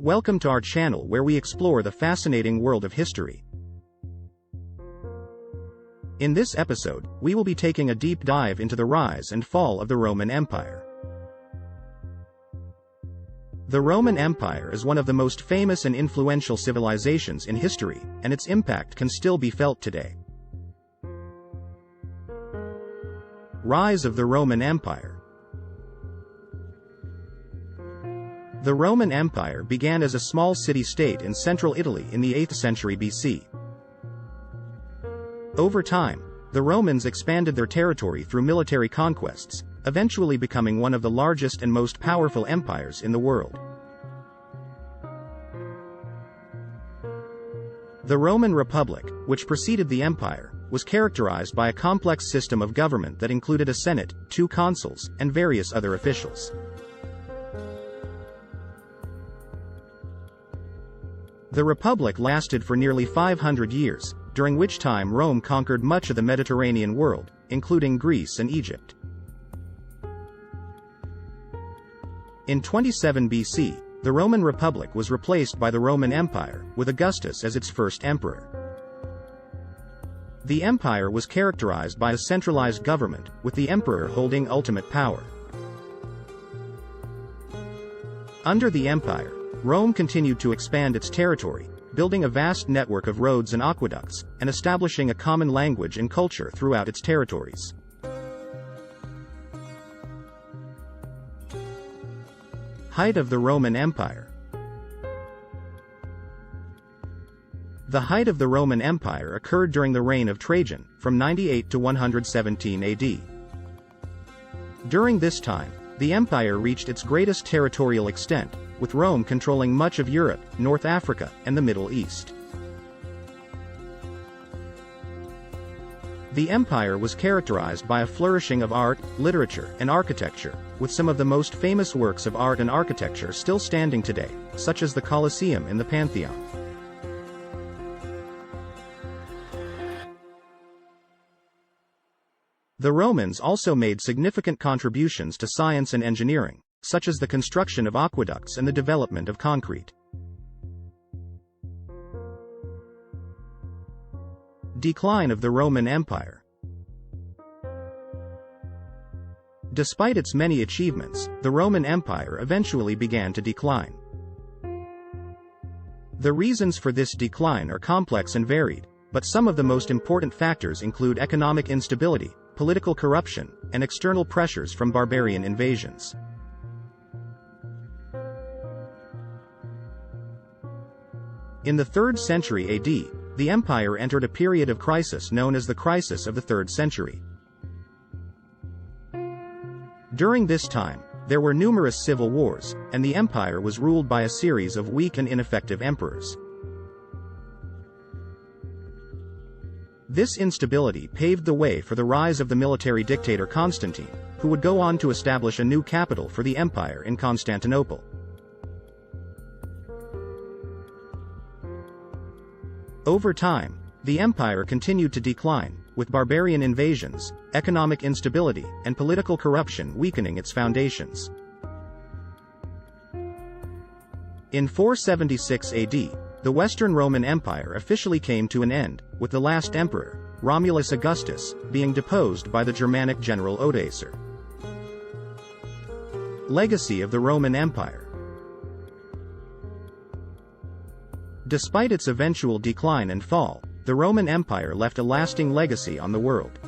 Welcome to our channel where we explore the fascinating world of history. In this episode, we will be taking a deep dive into the rise and fall of the Roman Empire. The Roman Empire is one of the most famous and influential civilizations in history, and its impact can still be felt today. Rise of the Roman Empire. The Roman Empire began as a small city-state in central Italy in the 8th century BC. Over time, the Romans expanded their territory through military conquests, eventually becoming one of the largest and most powerful empires in the world. The Roman Republic, which preceded the empire, was characterized by a complex system of government that included a senate, 2 consuls, and various other officials. The Republic lasted for nearly 500 years, during which time Rome conquered much of the Mediterranean world, including Greece and Egypt. In 27 BC, the Roman Republic was replaced by the Roman Empire, with Augustus as its first emperor. The empire was characterized by a centralized government, with the emperor holding ultimate power. Under the empire, Rome continued to expand its territory, building a vast network of roads and aqueducts, and establishing a common language and culture throughout its territories. Height of the Roman Empire. The height of the Roman Empire occurred during the reign of Trajan, from 98 to 117 AD. During this time, the empire reached its greatest territorial extent, with Rome controlling much of Europe, North Africa, and the Middle East. The empire was characterized by a flourishing of art, literature, and architecture, with some of the most famous works of art and architecture still standing today, such as the Colosseum and the Pantheon. The Romans also made significant contributions to science and engineering, such as the construction of aqueducts and the development of concrete. Decline of the Roman Empire. Despite its many achievements, the Roman Empire eventually began to decline. The reasons for this decline are complex and varied, but some of the most important factors include economic instability, political corruption, and external pressures from barbarian invasions. In the 3rd century AD, the empire entered a period of crisis known as the Crisis of the 3rd Century. During this time, there were numerous civil wars, and the empire was ruled by a series of weak and ineffective emperors. This instability paved the way for the rise of the military dictator Constantine, who would go on to establish a new capital for the empire in Constantinople. Over time, the empire continued to decline, with barbarian invasions, economic instability, and political corruption weakening its foundations. In 476 AD, the Western Roman Empire officially came to an end, with the last emperor, Romulus Augustus, being deposed by the Germanic general Odoacer. Legacy of the Roman Empire. Despite its eventual decline and fall, the Roman Empire left a lasting legacy on the world.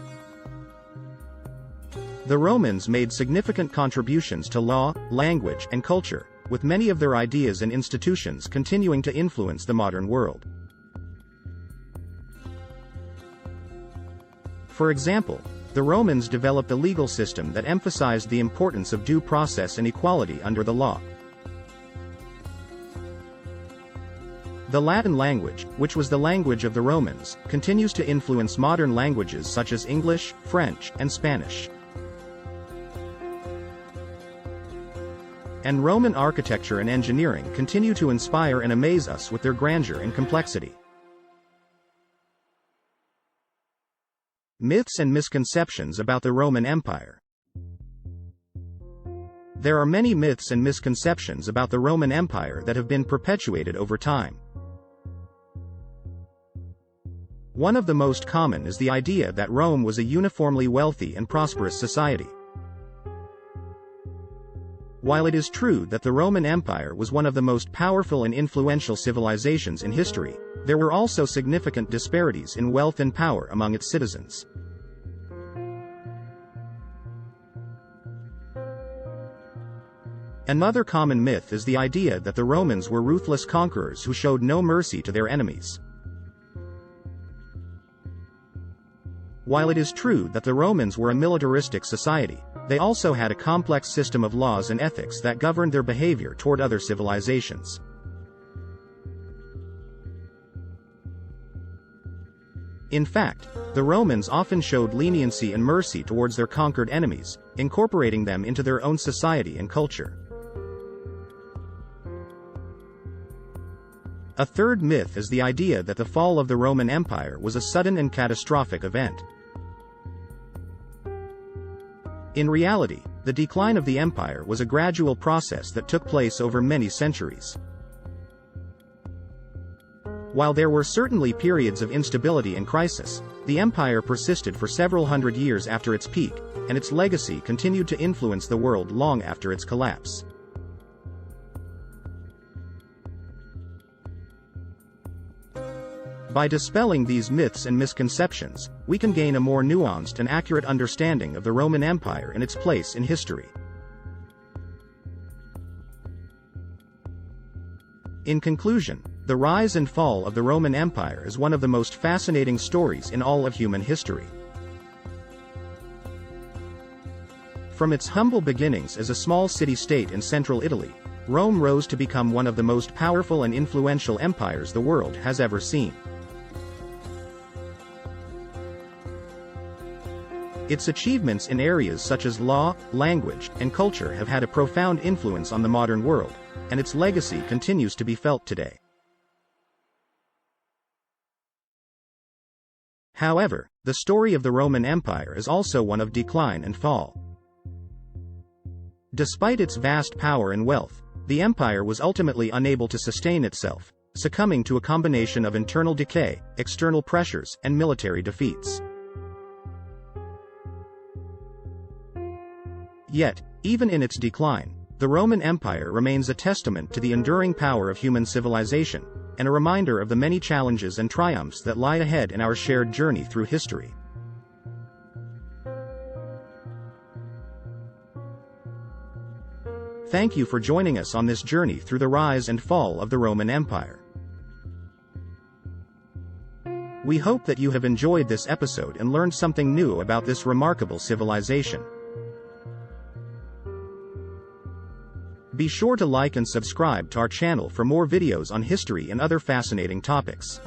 The Romans made significant contributions to law, language, and culture, with many of their ideas and institutions continuing to influence the modern world. For example, the Romans developed a legal system that emphasized the importance of due process and equality under the law. The Latin language, which was the language of the Romans, continues to influence modern languages such as English, French, and Spanish. And Roman architecture and engineering continue to inspire and amaze us with their grandeur and complexity. Myths and misconceptions about the Roman Empire. There are many myths and misconceptions about the Roman Empire that have been perpetuated over time. One of the most common is the idea that Rome was a uniformly wealthy and prosperous society. While it is true that the Roman Empire was one of the most powerful and influential civilizations in history, there were also significant disparities in wealth and power among its citizens. Another common myth is the idea that the Romans were ruthless conquerors who showed no mercy to their enemies. While it is true that the Romans were a militaristic society, they also had a complex system of laws and ethics that governed their behavior toward other civilizations. In fact, the Romans often showed leniency and mercy towards their conquered enemies, incorporating them into their own society and culture. A third myth is the idea that the fall of the Roman Empire was a sudden and catastrophic event. In reality, the decline of the empire was a gradual process that took place over many centuries. While there were certainly periods of instability and crisis, the empire persisted for several hundred years after its peak, and its legacy continued to influence the world long after its collapse. By dispelling these myths and misconceptions, we can gain a more nuanced and accurate understanding of the Roman Empire and its place in history. In conclusion, the rise and fall of the Roman Empire is one of the most fascinating stories in all of human history. From its humble beginnings as a small city-state in central Italy, Rome rose to become one of the most powerful and influential empires the world has ever seen. Its achievements in areas such as law, language, and culture have had a profound influence on the modern world, and its legacy continues to be felt today. However, the story of the Roman Empire is also one of decline and fall. Despite its vast power and wealth, the empire was ultimately unable to sustain itself, succumbing to a combination of internal decay, external pressures, and military defeats. Yet, even in its decline, the Roman Empire remains a testament to the enduring power of human civilization, and a reminder of the many challenges and triumphs that lie ahead in our shared journey through history. Thank you for joining us on this journey through the rise and fall of the Roman Empire. We hope that you have enjoyed this episode and learned something new about this remarkable civilization. Be sure to like and subscribe to our channel for more videos on history and other fascinating topics.